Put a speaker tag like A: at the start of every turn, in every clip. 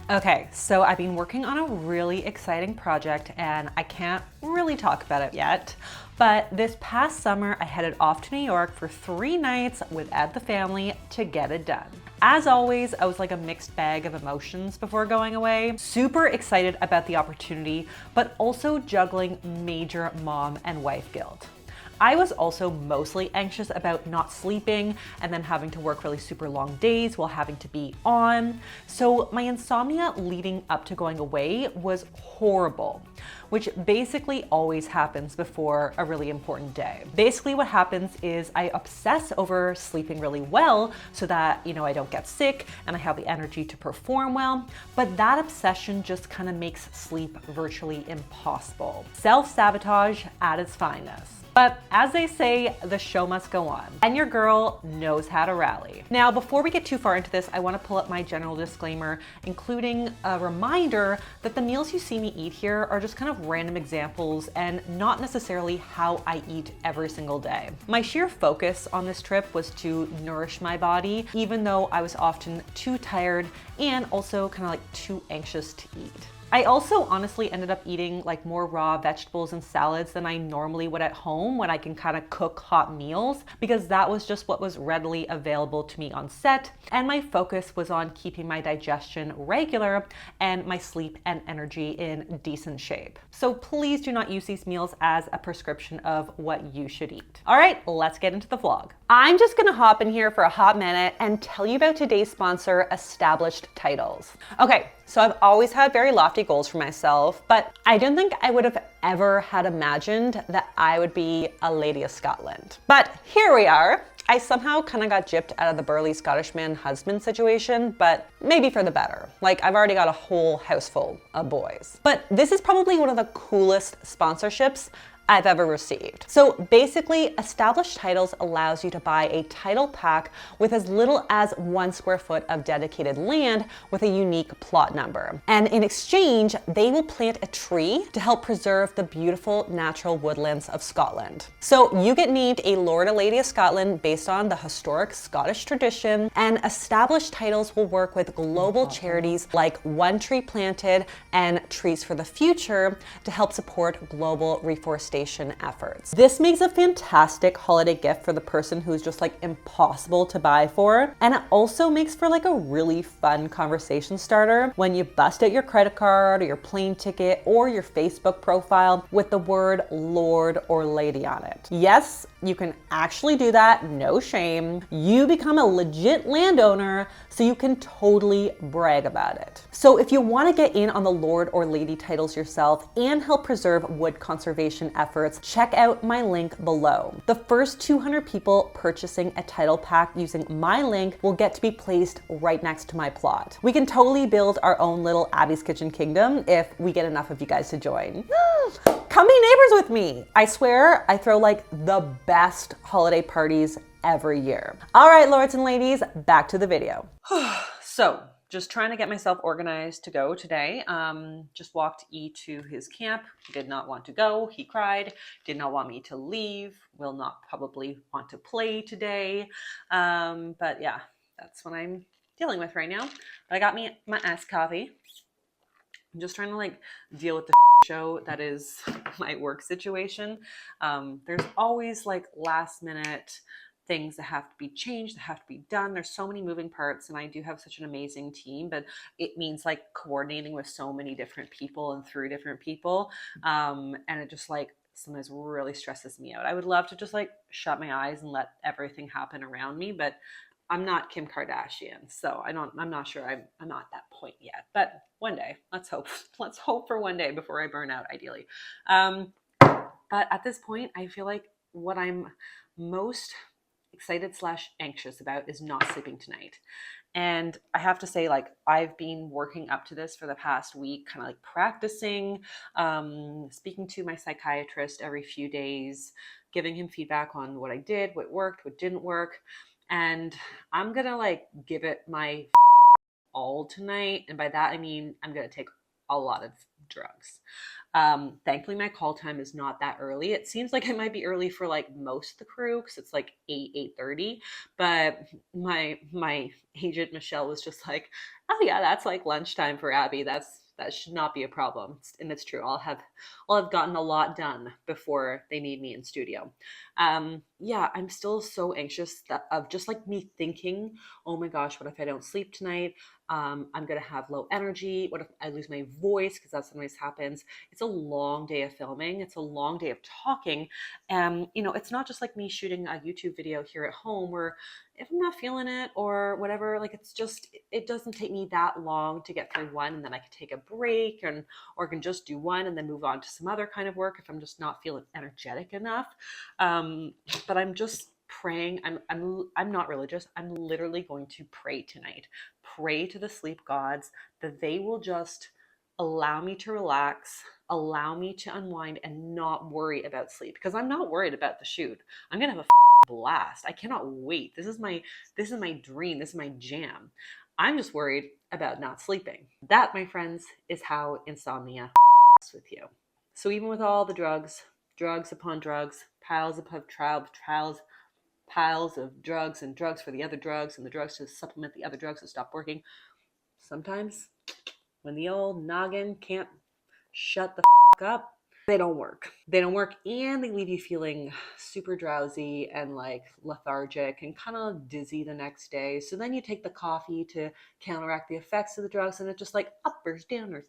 A: Okay, so I've been working on a really exciting project and I can't really talk about it yet, but this past summer I headed off to New York for 3 nights with Ed the family to get it done. As always, I was like a mixed bag of emotions before going away. Super excited about the opportunity, but also juggling major mom and wife guilt. I was also mostly anxious about not sleeping and then having to work really super long days while having to be on. So my insomnia leading up to going away was horrible, which basically always happens before a really important day. Basically what happens is I obsess over sleeping really well so that, I don't get sick and I have the energy to perform well, but that obsession just kind of makes sleep virtually impossible. Self-sabotage at its finest. But as they say, the show must go on, and your girl knows how to rally. Now, before we get too far into this, I want to pull up my general disclaimer, including a reminder that the meals you see me eat here are just kind of random examples and not necessarily how I eat every single day. My sheer focus on this trip was to nourish my body, even though I was often too tired and also kind of like too anxious to eat. I also honestly ended up eating like more raw vegetables and salads than I normally would at home when I can kind of cook hot meals, because that was just what was readily available to me on set. And my focus was on keeping my digestion regular and my sleep and energy in decent shape. So please do not use these meals as a prescription of what you should eat. All right, let's get into the vlog. I'm just gonna hop in here for a hot minute and tell you about today's sponsor, Established Titles. Okay, so I've always had very lofty goals for myself, but I didn't think I would have ever had imagined that I would be a Lady of Scotland. But here we are. I somehow kind of got gypped out of the burly Scottish man husband situation, but maybe for the better. Like, I've already got a whole house full of boys. But this is probably one of the coolest sponsorships I've ever received. So basically, Established Titles allows you to buy a title pack with as little as 1 square foot of dedicated land with a unique plot number. And in exchange, they will plant a tree to help preserve the beautiful natural woodlands of Scotland. So you get named a Lord or Lady of Scotland based on the historic Scottish tradition, and Established Titles will work with global charities like One Tree Planted and Trees for the Future to help support global reforestation efforts. This makes a fantastic holiday gift for the person who's just like impossible to buy for. And it also makes for like a really fun conversation starter when you bust out your credit card or your plane ticket or your Facebook profile with the word Lord or Lady on it. Yes, you can actually do that, no shame. You become a legit landowner, so you can totally brag about it. So if you want to get in on the Lord or Lady titles yourself and help preserve wood conservation efforts, check out my link below. The first 200 people purchasing a title pack using my link will get to be placed right next to my plot. We can totally build our own little Abby's Kitchen kingdom if we get enough of you guys to join. Come be neighbors with me. I swear I throw like the best holiday parties every year. All right, lords and ladies, back to the video. So just trying to get myself organized to go today. Just walked E to his camp. He did not want to go. He cried, did not want me to leave, will not probably want to play today. But yeah, that's what I'm dealing with right now. But I got me my iced coffee. I'm just trying to like deal with the show that is my work situation. There's always like last minute things that have to be changed, that have to be done. There's so many moving parts, and I do have such an amazing team, but it means like coordinating with so many different people and through different people. And it just like sometimes really stresses me out. I would love to just like shut my eyes and let everything happen around me, but I'm not Kim Kardashian, so I'm not sure I'm not at that point yet, but one day, let's hope for one day before I burn out, ideally. But at this point, I feel like what I'm most excited / anxious about is not sleeping tonight. And I have to say, like, I've been working up to this for the past week, kind of like practicing, speaking to my psychiatrist every few days, giving him feedback on what I did, what worked, what didn't work. And I'm gonna like give it my all tonight. And by that, I mean, I'm gonna take a lot of drugs. Thankfully my call time is not that early. It seems like it might be early for like most of the crew because it's like 8:30, but my agent Michelle was just like, oh yeah, that's like lunchtime for Abby. That should not be a problem. And it's true. I'll have gotten a lot done before they need me in studio. Yeah, I'm still so anxious of just like me thinking, oh my gosh, what if I don't sleep tonight? I'm gonna have low energy. What if I lose my voice? Because that sometimes happens. It's a long day of filming. It's a long day of talking. You know, it's not just like me shooting a YouTube video here at home where if I'm not feeling it or whatever, like it's just, it doesn't take me that long to get through one, and then I can take a break or can just do one and then move on to some other kind of work if I'm just not feeling energetic enough. But I'm just praying. I'm not religious. I'm literally going to pray tonight. Pray to the sleep gods that they will just allow me to relax, allow me to unwind and not worry about sleep, because I'm not worried about the shoot. I'm gonna have a blast. I cannot wait. This is my dream. This is my jam. I'm just worried about not sleeping. That, my friends, is how insomnia with you. So even with all the drugs upon drugs, piles upon trials, piles of drugs and drugs for the other drugs and the drugs to supplement the other drugs that stop working, sometimes when the old noggin can't shut the up, they don't work. They don't work, and they leave you feeling super drowsy and like lethargic and kind of dizzy the next day. So then you take the coffee to counteract the effects of the drugs, and it's just like uppers, downers.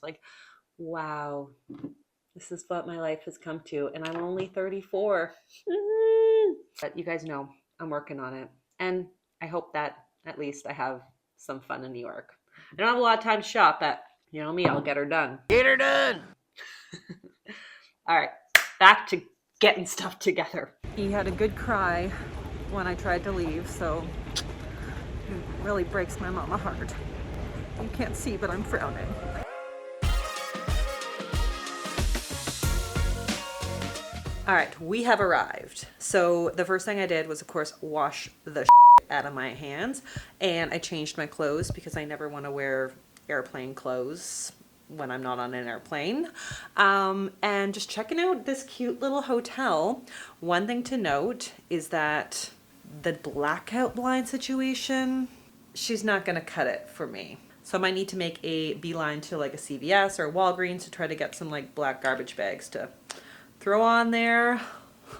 A: Like, wow, this is what my life has come to, and I'm only 34. But you guys know I'm working on it, and I hope that at least I have some fun in New York. I don't have a lot of time to shop, but you know me, I'll get her done. Get her done! All right, back to getting stuff together. He had a good cry when I tried to leave, so it really breaks my mama heart. You can't see, but I'm frowning. All right, we have arrived. So the first thing I did was, of course, wash the out of my hands, and I changed my clothes because I never want to wear airplane clothes when I'm not on an airplane. And just checking out this cute little hotel. One thing to note is that the blackout blind situation, she's not gonna cut it for me. So I might need to make a beeline to like a CVS or a Walgreens to try to get some like black garbage bags to throw on there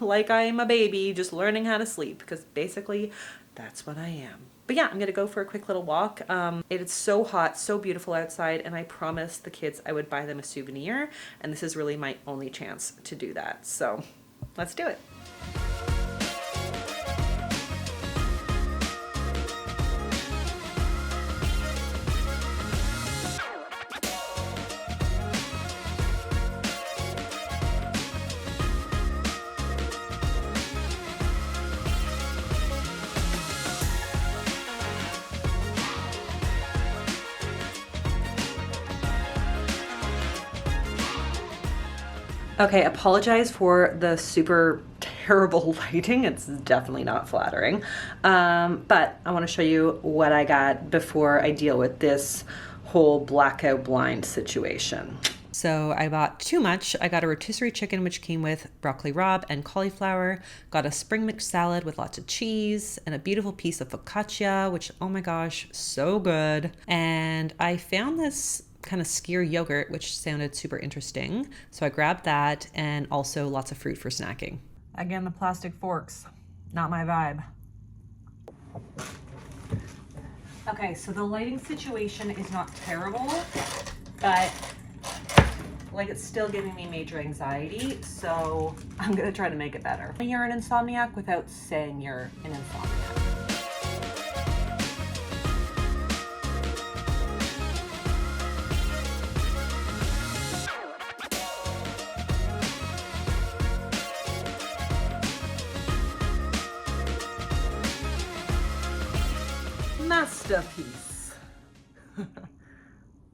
A: like I'm a baby just learning how to sleep, because basically that's what I am. But yeah, I'm gonna go for a quick little walk. It is so hot, so beautiful outside, and I promised the kids I would buy them a souvenir, and this is really my only chance to do that. So let's do it. Okay, apologize for the super terrible lighting. It's definitely not flattering. But I want to show you what I got before I deal with this whole blackout blind situation. So I bought too much. I got a rotisserie chicken, which came with broccoli rabe and cauliflower. Got a spring mix salad with lots of cheese and a beautiful piece of focaccia, which, oh my gosh, so good. And I found this kind of skyr yogurt, which sounded super interesting. So I grabbed that, and also lots of fruit for snacking. Again, the plastic forks, not my vibe. Okay, so the lighting situation is not terrible, but like it's still giving me major anxiety, so I'm gonna try to make it better. You're an insomniac without saying you're an insomniac. Masterpiece.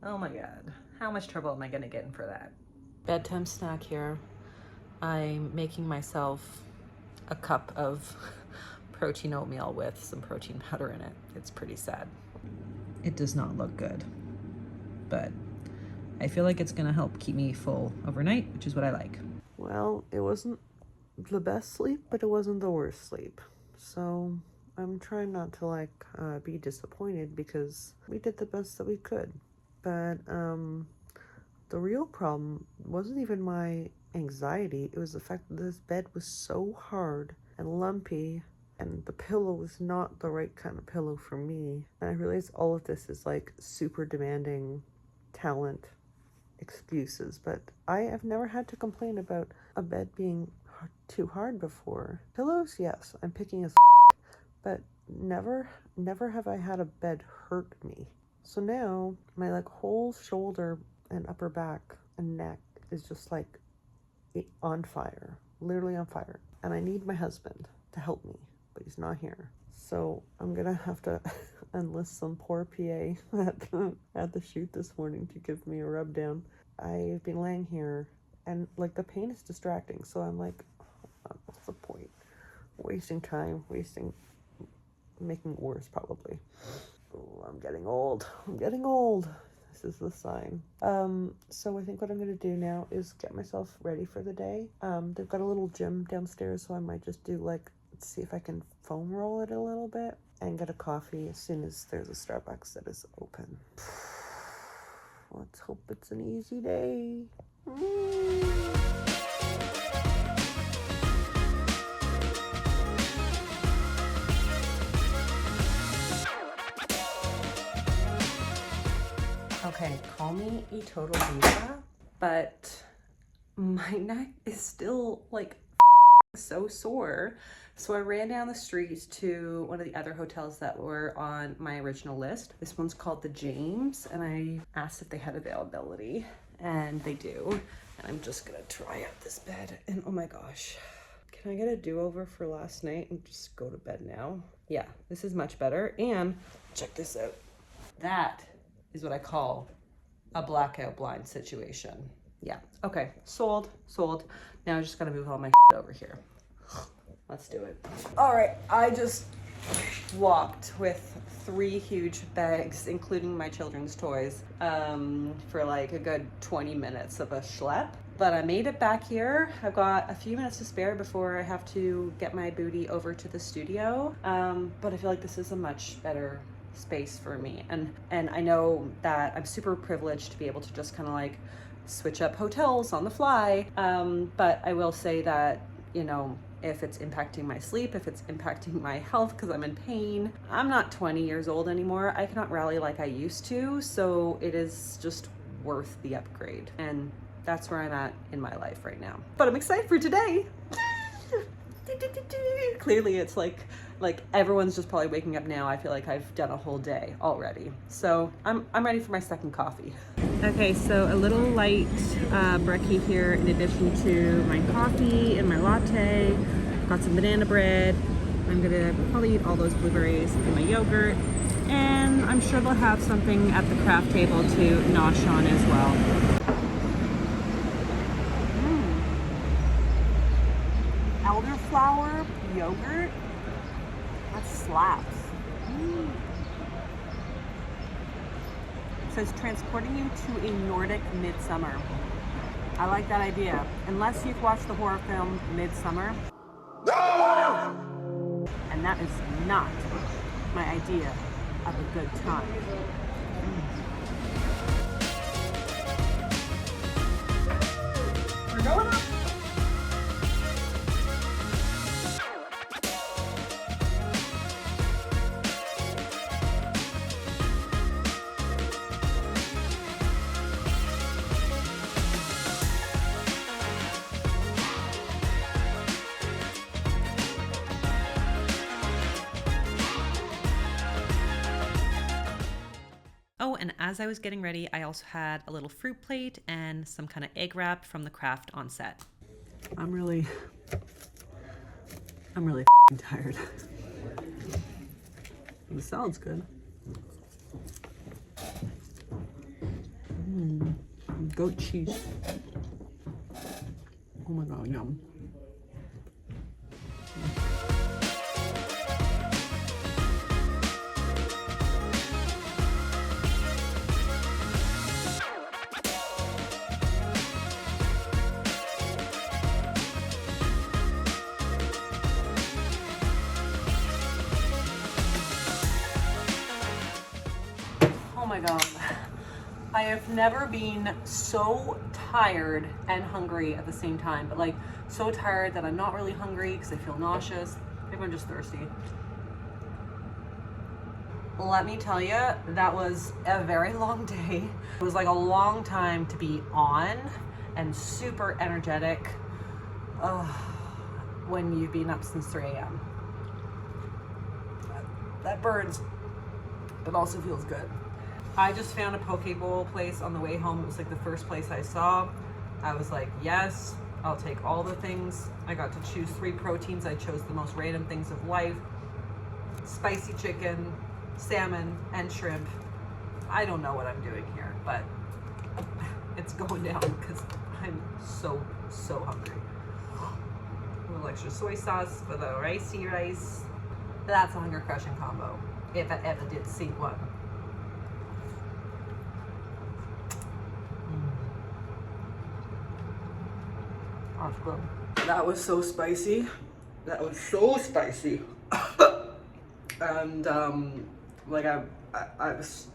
A: Oh my god, how much trouble am I gonna get in for that? Bedtime snack here. I'm making myself a cup of protein oatmeal with some protein powder in it. It's pretty sad. It does not look good, but I feel like it's gonna help keep me full overnight, which is what I like. Well, it wasn't the best sleep, but it wasn't the worst sleep. So I'm trying not to like be disappointed because we did the best that we could. But the real problem wasn't even my anxiety. It was the fact that this bed was so hard and lumpy, and the pillow was not the right kind of pillow for me. And I realized all of this is like super demanding talent excuses, but I have never had to complain about a bed being too hard before. Pillows, yes, I'm picking a but never have I had a bed hurt me. So now my like whole shoulder and upper back and neck is just like on fire, literally on fire. And I need my husband to help me, but he's not here. So I'm gonna have to enlist some poor PA at the shoot this morning to give me a rub down. I've been laying here and like the pain is distracting. So I'm like, what's the point? Wasting time, making it worse probably. Oh, I'm getting old. This is the sign. So I think what I'm gonna do now is get myself ready for the day. They've got a little gym downstairs, so I might just do like, see if I can foam roll it a little bit and get a coffee as soon as there's a Starbucks that is open. Let's hope it's an easy day. Okay, call me a total diva, but my neck is still like so sore. So I ran down the street to one of the other hotels that were on my original list. This one's called the James, and I asked if they had availability, and they do. And I'm just gonna try out this bed, and oh my gosh. Can I get a do-over for last night and just go to bed now? Yeah, this is much better. And check this out. That is what I call a blackout blind situation. Yeah, okay, sold. Now I just gotta move all my shit over here. Let's do it. All right, I just walked with 3 huge bags, including my children's toys, for like a good 20 minutes of a schlep. But I made it back here. I've got a few minutes to spare before I have to get my booty over to the studio. But I feel like this is a much better space for me. And I know that I'm super privileged to be able to just kind of like switch up hotels on the fly. But I will say that, you know, if it's impacting my sleep, if it's impacting my health because I'm in pain, I'm not 20 years old anymore. I cannot rally like I used to. So it is just worth the upgrade. And that's where I'm at in my life right now. But I'm excited for today. Clearly it's like everyone's just probably waking up now. I feel like I've done a whole day already. So I'm ready for my second coffee. Okay, so a little light brekkie here in addition to my coffee and my latte. Got some banana bread. I'm gonna probably eat all those blueberries and my yogurt. And I'm sure they'll have something at the craft table to nosh on as well. Elderflower yogurt, that slaps. It says transporting you to a Nordic midsummer. I like that idea. Unless you've watched the horror film Midsummer. And that is not my idea of a good time. We're going up. Oh, and as I was getting ready, I also had a little fruit plate and some kind of egg wrap from the craft on set. I'm really tired. The salad's good. Goat cheese. Oh my god, yum. my God. I have never been so tired and hungry at the same time, but like so tired that I'm not really hungry because I feel nauseous. Maybe I'm just thirsty. Let me tell you, that was a very long day. It was like a long time to be on and super energetic when you've been up since 3 a.m. That burns, but also feels good. I just found a poke bowl place on the way home. It was like the first place I saw. I was like, yes, I'll take all the things. I got to choose 3 proteins. I chose the most random things of life. Spicy chicken, salmon, and shrimp. I don't know what I'm doing here, but it's going down because I'm so hungry. A little extra soy sauce for the ricey rice. That's a hunger crushing combo, if I ever did see one. That's good. That was so spicy. That was so spicy. And like I was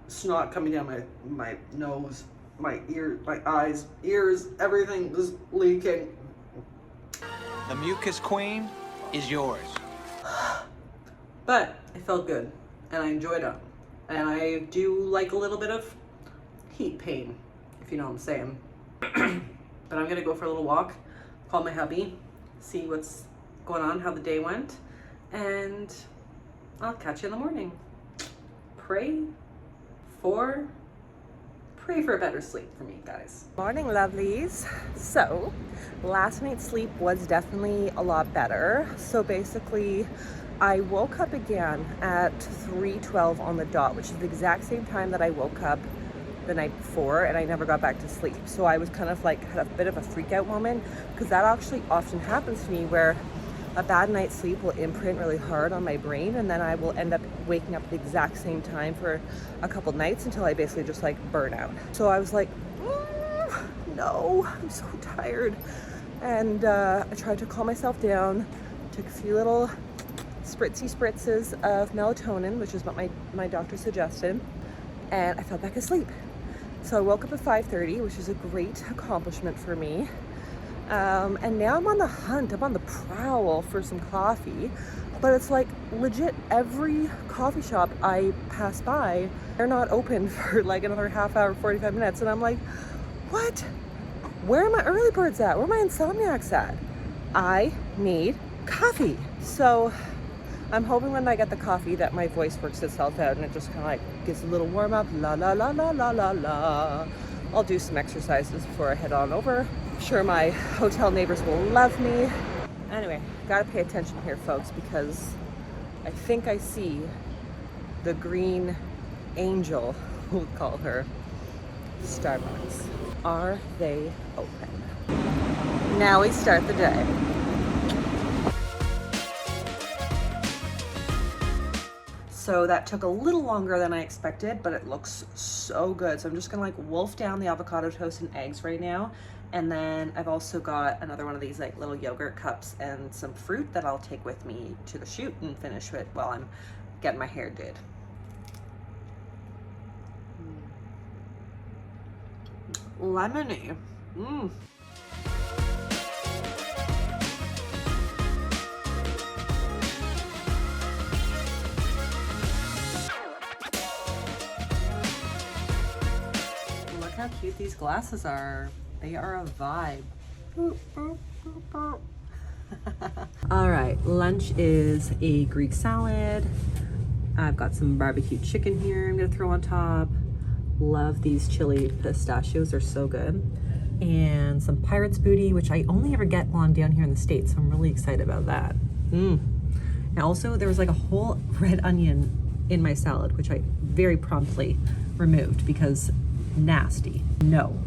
A: snot coming down my nose, my ear, my eyes, ears, everything was leaking.
B: The mucus queen is yours.
A: But it felt good and I enjoyed it. And I do like a little bit of heat pain, if you know what I'm saying. But I'm gonna go for a little walk, call my hubby, see what's going on, how the day went, and I'll catch you in the morning. Pray for a better sleep for me, guys. Morning, lovelies. So, last night's sleep was definitely a lot better. So basically, I woke up again at 3:12 on the dot, which is the exact same time that I woke up the night before, and I never got back to sleep. So I was kind of like, had a bit of a freak out moment, because that actually often happens to me, where a bad night's sleep will imprint really hard on my brain, and then I will end up waking up at the exact same time for a couple nights until I basically just like burn out. So I was like, no, I'm so tired. And I tried to calm myself down, took a few little spritzes of melatonin, which is what my doctor suggested, and I fell back asleep. So I woke up at 5:30, which is a great accomplishment for me. And now I'm on the hunt, I'm on the prowl for some coffee, but it's like legit every coffee shop I pass by, they're not open for like another half hour, 45 minutes. And I'm like, what? Where are my early birds at? Where are my insomniacs at? I need coffee. So I'm hoping when I get the coffee that my voice works itself out and it just kind of like gets a little warm up, la la la la la la la. I'll do some exercises before I head on over. I'm sure my hotel neighbors will love me. Anyway, gotta pay attention here, folks, because I think I see the green angel, we'll call her, Starbucks. Are they open? Now we start the day. So that took a little longer than I expected, but it looks so good. So I'm just gonna like wolf down the avocado toast and eggs right now. And then I've also got another one of these like little yogurt cups and some fruit that I'll take with me to the shoot and finish it while I'm getting my hair did. Lemony. Look how cute these glasses are. They are a vibe. Boop, boop, boop, boop. All right, lunch is a Greek salad. I've got some barbecue chicken here I'm gonna throw on top. Love these chili pistachios, they're so good. And some pirate's booty, which I only ever get while I'm down here in the States, so I'm really excited about that. And also there was like a whole red onion in my salad, which I very promptly removed because nasty, no.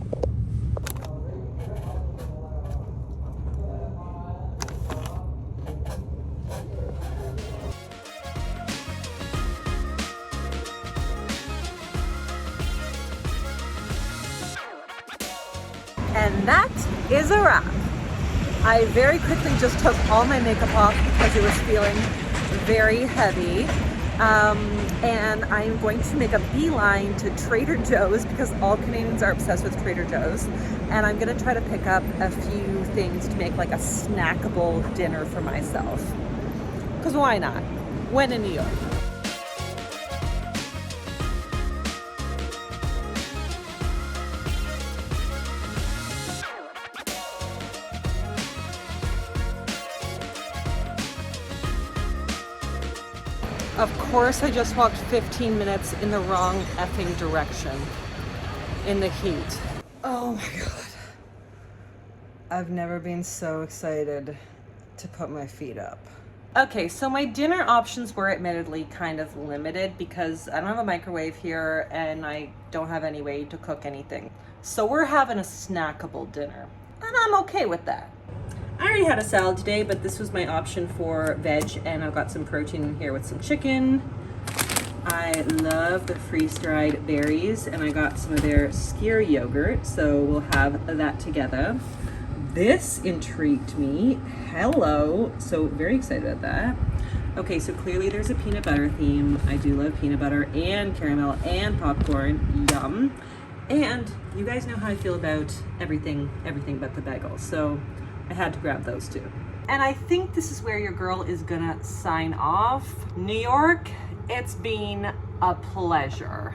A: And that is a wrap. I very quickly just took all my makeup off because it was feeling very heavy. And I'm going to make a beeline to Trader Joe's because all Canadians are obsessed with Trader Joe's. And I'm gonna try to pick up a few things to make like a snackable dinner for myself. Because why not? When in New York. Of course, I just walked 15 minutes in the wrong effing direction in the heat. Oh my God. I've never been so excited to put my feet up. Okay, so my dinner options were admittedly kind of limited because I don't have a microwave here and I don't have any way to cook anything. So we're having a snackable dinner and I'm okay with that. I already had a salad today, but this was my option for veg, and I've got some protein in here with some chicken. I love the freeze-dried berries, and I got some of their skyr yogurt, so we'll have that together. This intrigued me. Hello. So very excited about that. Okay, so clearly there's a peanut butter theme. I do love peanut butter and caramel and popcorn. Yum. And you guys know how I feel about everything but the bagels. So I had to grab those too. And I think this is where your girl is gonna sign off. New York, it's been a pleasure.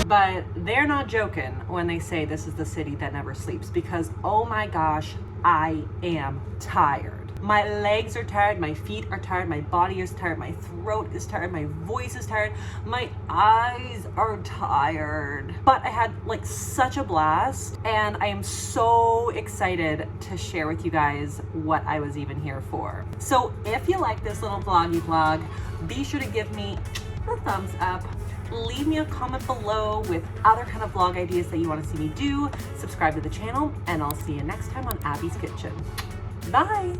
A: But they're not joking when they say this is the city that never sleeps, because oh my gosh, I am tired. My legs are tired, my feet are tired, my body is tired, my throat is tired, my voice is tired, my eyes are tired. But I had like such a blast, and I am so excited to share with you guys what I was even here for. So if you like this little vloggy vlog, be sure to give me the thumbs up. Leave me a comment below with other kind of vlog ideas that you want to see me do. Subscribe to the channel, and I'll see you next time on Abby's Kitchen. Bye!